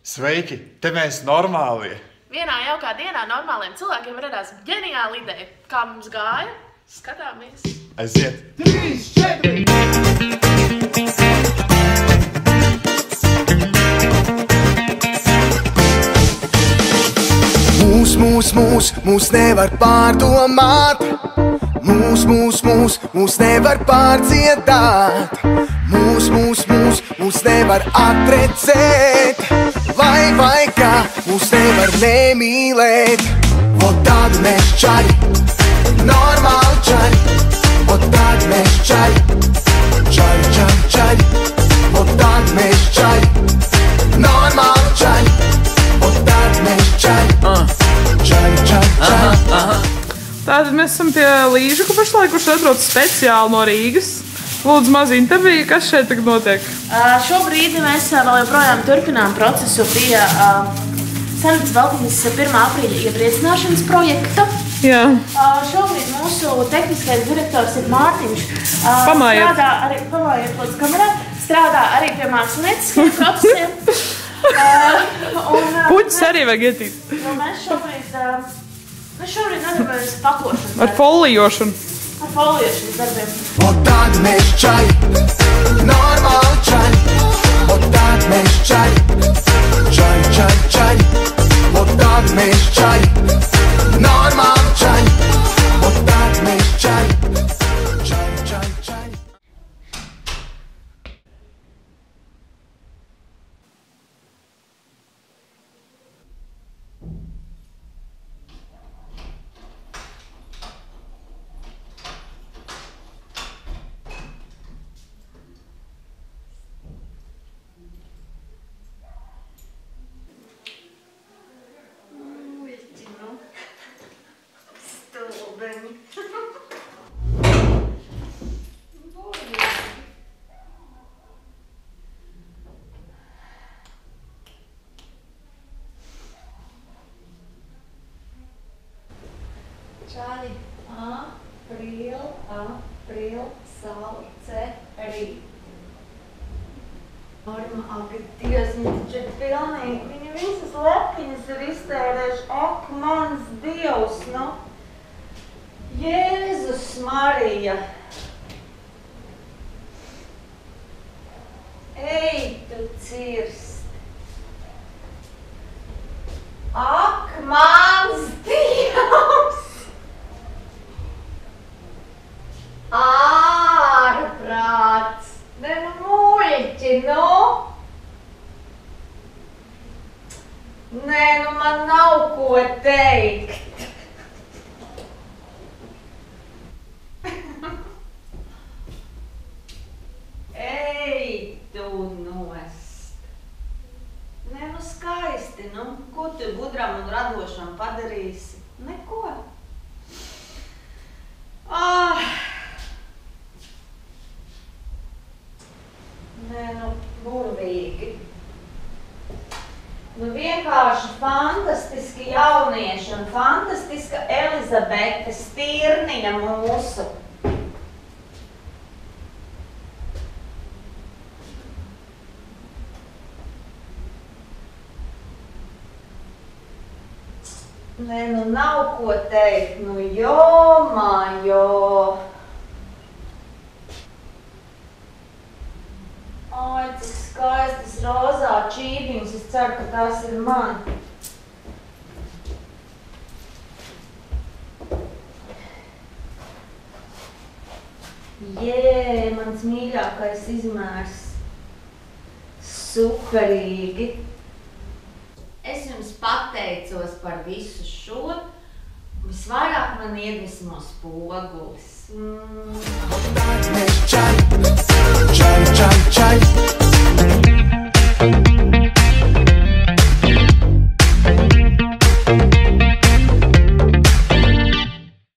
Sveiki, te mēs normālie. Vienā jaukā dienā normāliem cilvēkiem radās ģeniāla ideja. Kā mums gāja? Skatāmies. Aiziet! 3, 4! Mūs nevar pārdomāt. Mūs nevar pārdziedāt. Mūs nevar atrecēt. Vai kā mūs nevar nemīlēt. Vot tādu mēs čaļi, normāli čaļi. Vot tādu mēs čaļi, čaļi. Vot tādu mēs čaļi, normāli čaļi. Vot tādu mēs čaļi, čaļi. Tātad mēs esam pie Līžuka pašlaik, kurš atrodas speciāli no Rīgas. Lūdzu, mazu interviju, kas šeit tagad notiek? Šobrīd mēs vēl joprojām turpinām procesu pie Senats Baltiņas 1. aprīļa iepriecināšanas projekta. Jā. Šobrīd mūsu tehniskais direktors ir Mārtiņš. Pamājiet līdz kamerā. Strādā arī pie mākslinieciskiem procesiem. Puķis arī vajag ietīt. Mēs šobrīd nodarbojamies pakošanu. Ar folijošanu. Ar folijošanas darbiem. Vot tādu mēs čaļi, normāli čaļi. Vot tādu mēs čaļi, čaļi. Vot tādu mēs čaļi, normāli čaļi. Vot tādu mēs čaļi, čaļi. Čaļi, aprīl, saule, rīt. Norma, ak, Dievs, viņi taču ir pilnīgi, viņi visas lepiņas ir iztērējuši, ak, mans Dievs, nu. Jēzus Marija. Ej, tu cirst. Ak, mans Dievs. Ārprāts! Ne, nu muļķi, nu! Nē, nu man nav ko teikt. Ej, tu nost! Nē, nu skaisti, nu, ko tu gudram un radošam padarīsi? Neko. Nē, nu, burvīgi. Nu, vienkārši fantastiski jaunieši un fantastiska Elizabete Stirniņa mūsu. Nē, nu, nav ko teikt, nu, jo. Ai, cik skaistas rozā čībiņas, es ceru, ka tās ir man. Jē, mans mīļākais izmērs. Superīgi. Es jums pateicos par visu šo. Visvairāk man iedvesmo spogulis. Čaļi,